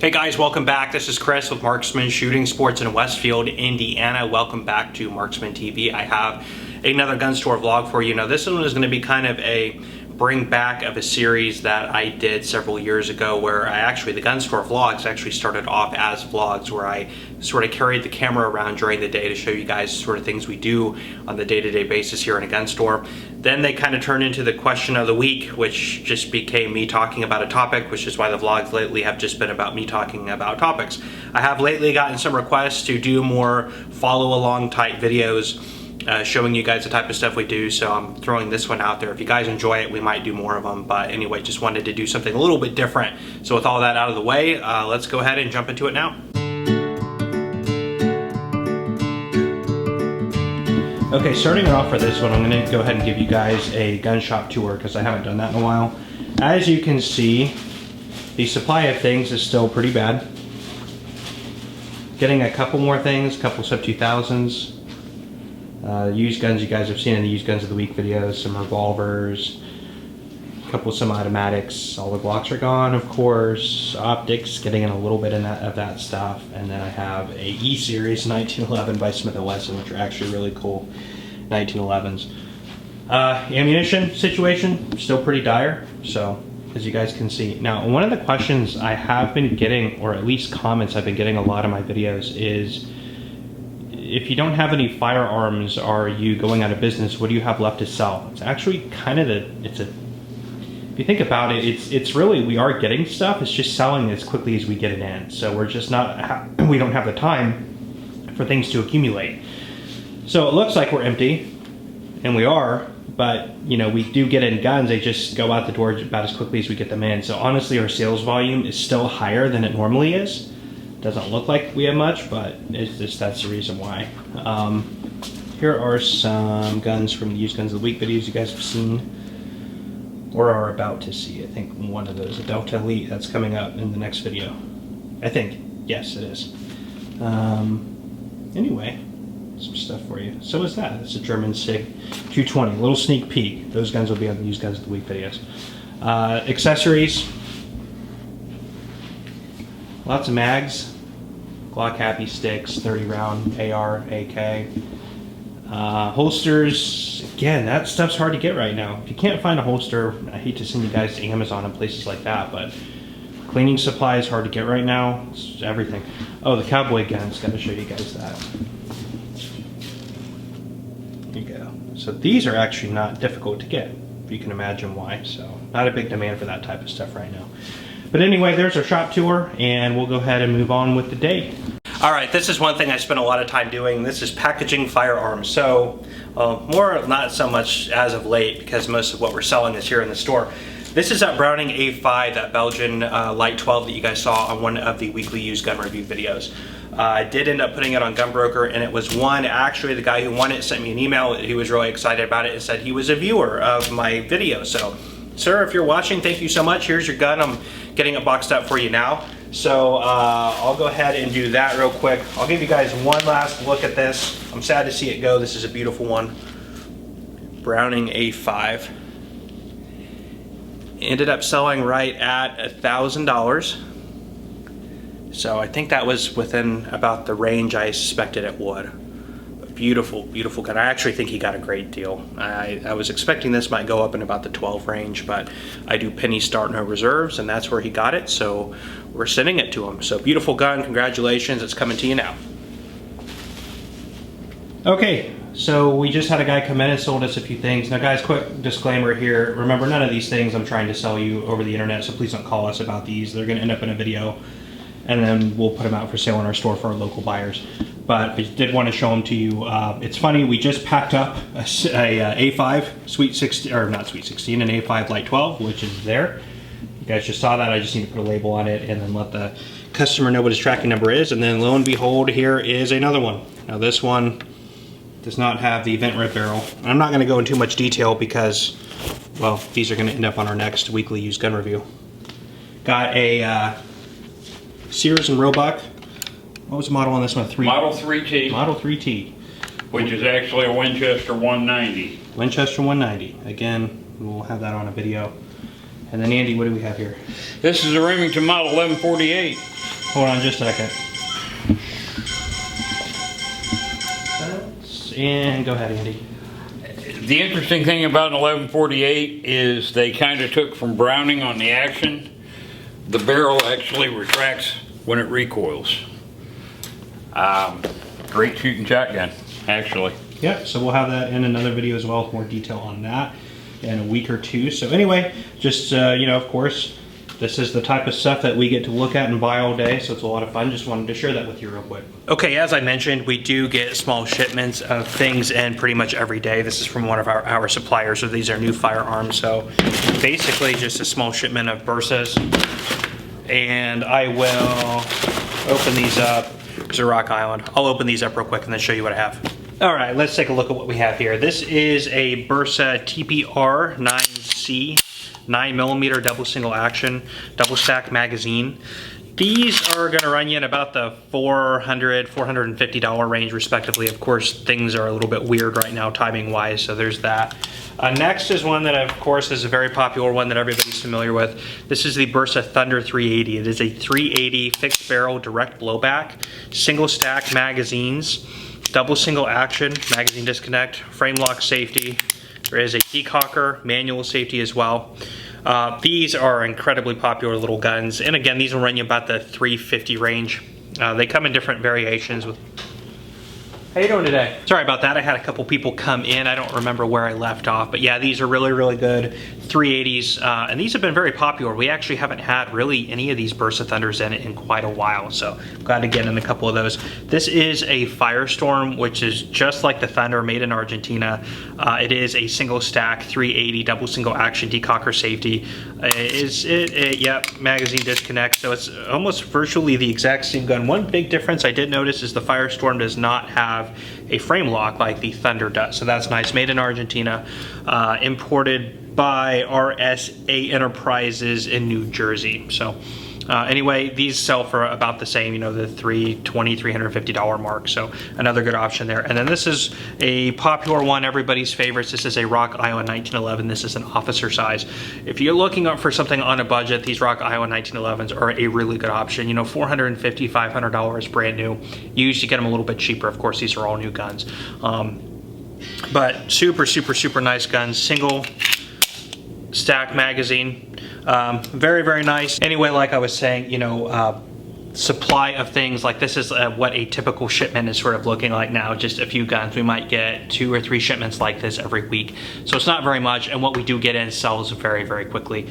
Hey guys, welcome back. This is Chris with Marksman Shooting Sports in Westfield, Indiana. Welcome back to Marksman TV. I have another gun store vlog for you. Now this one is going to be kind of a bring back of a series that I did several years ago where the gun store vlogs actually started off as vlogs where I sort of carried the camera around during the day to show you guys sort of things we do on the day-to-day basis here in a gun store. Then they kind of turned into the question of the week, which just became me talking about a topic, which is why the vlogs lately have just been about me talking about topics. I have lately gotten some requests to do more follow-along type videos showing you guys the type of stuff we do, so I'm throwing this one out there. If you guys enjoy it, we might do more of them, but anyway, just wanted to do something a little bit different. So with all that out of the way, let's go ahead and jump into it now. Okay, starting it off for this one, I'm going to go ahead and give you guys a gun shop tour because I haven't done that in a while. As you can see, the supply of things is still pretty bad. Getting a couple more things, a couple sub-2000s. Used guns you guys have seen in the used guns of the week videos, some revolvers, a couple semi-automatics. All the Glocks are gone, of course. Optics, getting in a little bit of that stuff. And then I have a E-Series 1911 by Smith & Wesson, which are actually really cool 1911s. Ammunition situation, still pretty dire, so as you guys can see. Now, one of the questions I have been getting, or at least comments I've been getting a lot of my videos, is if you don't have any firearms, are you going out of business? What do you have left to sell? It's actually kind of if you think about it, it's really, we are getting stuff, it's just selling as quickly as we get it in. So we're just we don't have the time for things to accumulate. So it looks like we're empty, and we are, but you know, we do get in guns, they just go out the door about as quickly as we get them in. So honestly, our sales volume is still higher than it normally is. Doesn't look like we have much, but it's just, that's the reason why. Here are some guns from the used guns of the week videos you guys have seen or are about to see. I think one of those, a Delta Elite, that's coming up in the next video. I think, yes it is. Anyway, some stuff for you. So is that, it's a German SIG 220, little sneak peek. Those guns will be on the used guns of the week videos. Accessories. Lots of mags, Glock Happy sticks, 30 round AR, AK. Holsters, again, that stuff's hard to get right now. If you can't find a holster, I hate to send you guys to Amazon and places like that, but cleaning supply is hard to get right now. It's everything. Oh, the cowboy guns, gotta show you guys that. There you go. So these are actually not difficult to get, if you can imagine why. So not a big demand for that type of stuff right now. But anyway, there's our shop tour, and we'll go ahead and move on with the day. All right, this is one thing I spent a lot of time doing. This is packaging firearms. So, more not so much as of late, because most of what we're selling is here in the store. This is that Browning A5, that Belgian Light 12 that you guys saw on one of the weekly used gun review videos. I did end up putting it on Gunbroker, and it was one, actually the guy who won it sent me an email. He was really excited about it and said he was a viewer of my video. So, sir, if you're watching, thank you so much. Here's your gun. I'm getting it boxed up for you now. So I'll go ahead and do that real quick. I'll give you guys one last look at this. I'm sad to see it go. This is a beautiful one. Browning A5. Ended up selling right at $1,000. So I think that was within about the range I suspected it would. Beautiful, beautiful gun. I actually think he got a great deal. I was expecting this might go up in about the 12 range, but I do penny start, no reserves, and that's where he got it, so we're sending it to him. So beautiful gun, congratulations, it's coming to you now. Okay, so we just had a guy come in and sold us a few things. Now guys, quick disclaimer here. Remember, none of these things I'm trying to sell you over the internet, so please don't call us about these. They're gonna end up in a video, and then we'll put them out for sale in our store for our local buyers. But I did want to show them to you. It's funny, we just packed up a A5 Sweet 16, or not Sweet 16, an A5 Light 12, which is there. You guys just saw that. I just need to put a label on it and then let the customer know what his tracking number is. And then lo and behold, here is another one. Now this one does not have the vent rip barrel. I'm not going to go into too much detail because, well, these are going to end up on our next weekly used gun review. Got a Sears and Roebuck. What was the model on this one? Model 3T. Model 3T. Which is actually a Winchester 190. Winchester 190. Again, we'll have that on a video. And then Andy, what do we have here? This is a Remington Model 1148. Hold on just a second. And go ahead, Andy. The interesting thing about an 1148 is they kind of took from Browning on the action. The barrel actually retracts when it recoils. Great shooting shotgun, actually. Yeah, so we'll have that in another video as well with more detail on that in a week or two. So anyway, just, you know, of course, this is the type of stuff that we get to look at and buy all day, so it's a lot of fun. Just wanted to share that with you real quick. Okay, as I mentioned, we do get small shipments of things in pretty much every day. This is from one of our suppliers, so these are new firearms. So basically just a small shipment of Bursas. And I will open these up. There's a Rock Island. I'll open these up real quick and then show you what I have. All right, let's take a look at what we have here. This is a Bursa TPR 9C. 9mm double single action, double stack magazine. These are gonna run you in about the $400, $450 range respectively. Of course, things are a little bit weird right now timing wise, so there's that. Next is one that of course is a very popular one that everybody's familiar with. This is the Bursa Thunder 380. It is a 380 fixed barrel direct blowback, single stack magazines, double single action, magazine disconnect, frame lock safety. There is a decocker, manual safety as well. These are incredibly popular little guns. And again, these will run you about the $350 range. They come in different variations with... How you doing today? Sorry about that. I had a couple people come in. I don't remember where I left off, but yeah, these are really, really good 380s, and these have been very popular. We actually haven't had really any of these Bursa Thunders in quite a while, so I'm glad to get in a couple of those. This is a Firestorm, which is just like the Thunder, made in Argentina. It is a single stack 380 double single action decocker safety. Yep, magazine disconnect, so it's almost virtually the exact same gun. One big difference I did notice is the Firestorm does not have a frame lock like the Thunder does, so that's nice. Made in Argentina, imported by RSA Enterprises in New Jersey. So anyway, these sell for about the same, you know, the $320, $350 mark, so another good option there. And then this is a popular one, everybody's favorites. This is a Rock Island 1911. This is an officer size. If you're looking up for something on a budget, these Rock Island 1911s are a really good option. You know, $450, $500 brand new. You usually get them a little bit cheaper. Of course, these are all new guns. But super, super, super nice guns. Single stack magazine. Very, very nice. Anyway, like I was saying, you know, supply of things like this is what a typical shipment is sort of looking like now. Just a few guns. We might get 2 or 3 shipments like this every week, so it's not very much, and what we do get in sells very, very quickly.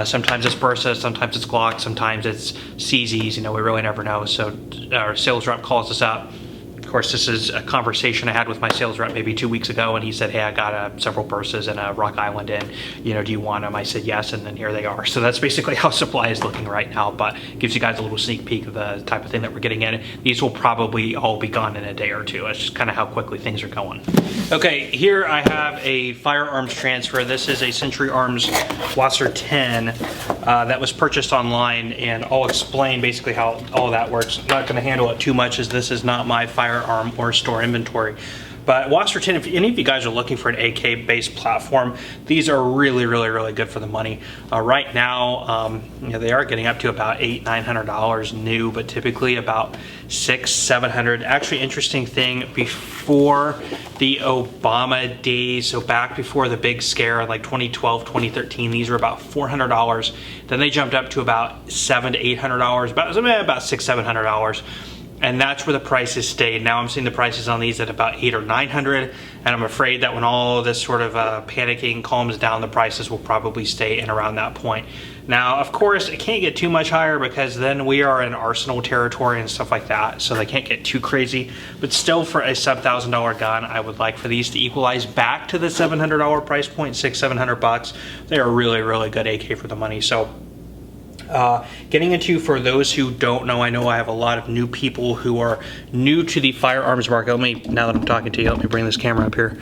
Sometimes it's Bursa, sometimes it's Glock, sometimes it's CZs, you know, we really never know. So our sales rep calls us up. Of course, this is a conversation I had with my sales rep maybe 2 weeks ago, and he said, hey, I got several Bursas and a Rock Island in, you know, do you want them? I said yes, and then here they are. So that's basically how supply is looking right now, but gives you guys a little sneak peek of the type of thing that we're getting in. These will probably all be gone in a day or two. That's just kind of how quickly things are going. Okay, here I have a firearms transfer. This is a Century Arms Wasser 10 that was purchased online, and I'll explain basically how all that works. I'm not going to handle it too much as this is not my firearm or store inventory. But Wasser 10, if any of you guys are looking for an AK-based platform, these are really, really, really good for the money. Right now, you know, they are getting up to about $800, $900 new, but typically about $600, $700. Actually, interesting thing, before the Obama days, so back before the big scare, like 2012, 2013, these were about $400. Then they jumped up to about $700 to $800, about $600, $700. And that's where the prices stayed. Now I'm seeing the prices on these at about $800 or $900, and I'm afraid that when all this sort of panicking calms down, the prices will probably stay in around that point. Now, of course, it can't get too much higher because then we are in arsenal territory and stuff like that, so they can't get too crazy. But still, for a sub-$1,000 gun, I would like for these to equalize back to the $700 price point, $600, $700. They are really, really good AK for the money. So. Getting into, for those who don't know, I know I have a lot of new people who are new to the firearms market. Now that I'm talking to you, let me bring this camera up here.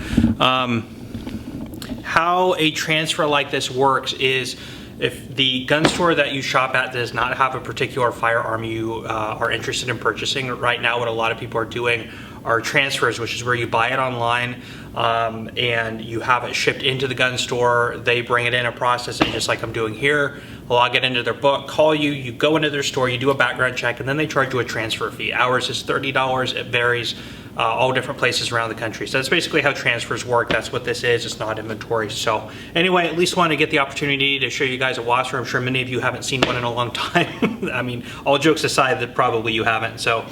How a transfer like this works is, if the gun store that you shop at does not have a particular firearm you are interested in purchasing, right now what a lot of people are doing are transfers, which is where you buy it online and you have it shipped into the gun store. They bring it in and process it just like I'm doing here. log it into their book, call you, you go into their store, you do a background check, and then they charge you a transfer fee. Ours is $30. It varies all different places around the country. So that's basically how transfers work. That's what this is. It's not inventory. So anyway, at least want to get the opportunity to show you guys a washer. I'm sure many of you haven't seen one in a long time. I mean, all jokes aside, that probably you haven't. So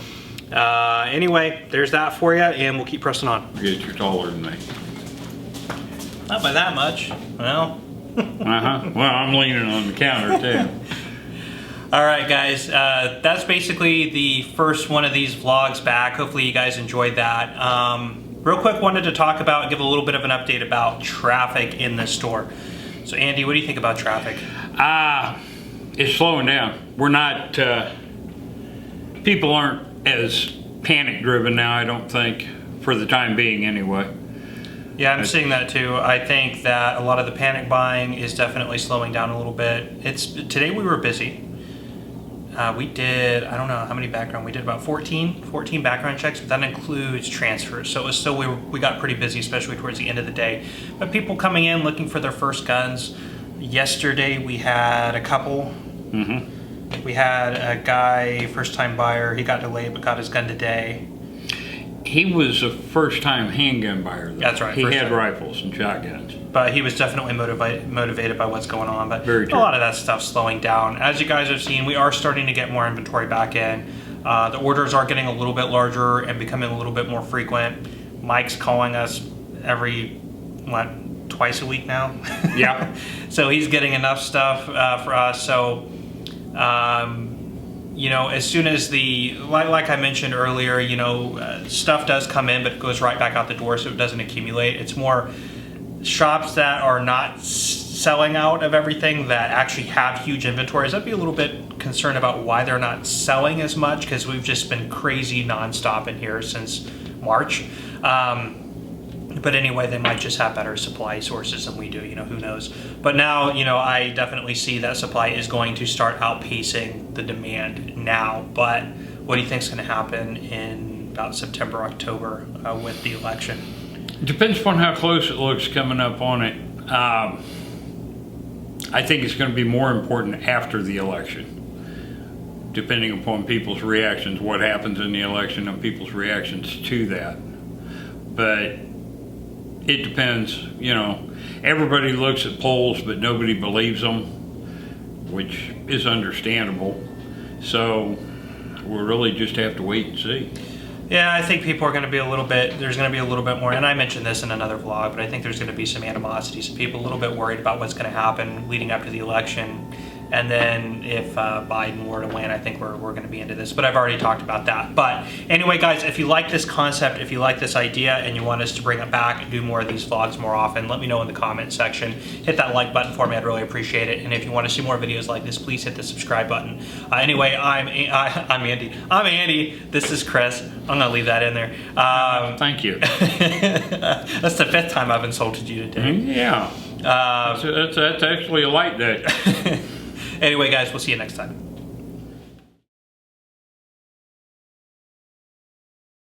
anyway, there's that for you, and we'll keep pressing on. Forget you're taller than me. Not by that much. Well. Well, I'm leaning on the counter too. All right, guys, that's basically the first one of these vlogs back. Hopefully you guys enjoyed that. Real quick, wanted to talk about, give a little bit of an update about traffic in the store. So Andy, what do you think about traffic? It's slowing down. We're not, people aren't as panic driven now, I don't think, for the time being anyway. Yeah, I'm seeing that too. I think that a lot of the panic buying is definitely slowing down a little bit. Today we were busy. We did, I don't know how many background, we did about 14 background checks, but that includes transfers. So it was still, we got pretty busy, especially towards the end of the day. But people coming in looking for their first guns. Yesterday we had a couple. We had a guy, first time buyer, he got delayed but got his gun today. He was a first-time handgun buyer, though. That's right. He had rifles and shotguns. But he was definitely motivated by what's going on. But Very true. A lot of that stuff's slowing down. As you guys have seen, we are starting to get more inventory back in. The orders are getting a little bit larger and becoming a little bit more frequent. Mike's calling us every, twice a week now? Yeah. So he's getting enough stuff for us. So, you know, as soon as like I mentioned earlier, you know, stuff does come in, but it goes right back out the door, so it doesn't accumulate. It's more shops that are not selling out of everything that actually have huge inventories. I'd be a little bit concerned about why they're not selling as much, because we've just been crazy nonstop in here since March. But anyway, they might just have better supply sources than we do, you know, who knows. But now, you know, I definitely see that supply is going to start outpacing the demand now. But what do you think is going to happen in about September, October with the election? Depends upon how close it looks coming up on it. I think it's going to be more important after the election, depending upon people's reactions, what happens in the election and people's reactions to that. But it depends, you know, everybody looks at polls, but nobody believes them, which is understandable. So we'll really just have to wait and see. Yeah, I think people are going to be there's going to be a little bit more, and I mentioned this in another vlog, but I think there's going to be some animosity, some people a little bit worried about what's going to happen leading up to the election. And then if Biden were to win, I think we're going to be into this. But I've already talked about that. But anyway, guys, if you like this concept, if you like this idea, and you want us to bring it back and do more of these vlogs more often, let me know in the comment section. Hit that like button for me. I'd really appreciate it. And if you want to see more videos like this, please hit the subscribe button. Anyway, I'm Andy. I'm Andy. This is Chris. I'm going to leave that in there. Thank you. That's the 5th time I've insulted you today. Yeah. That's actually a light day. Anyway, guys, we'll see you next time.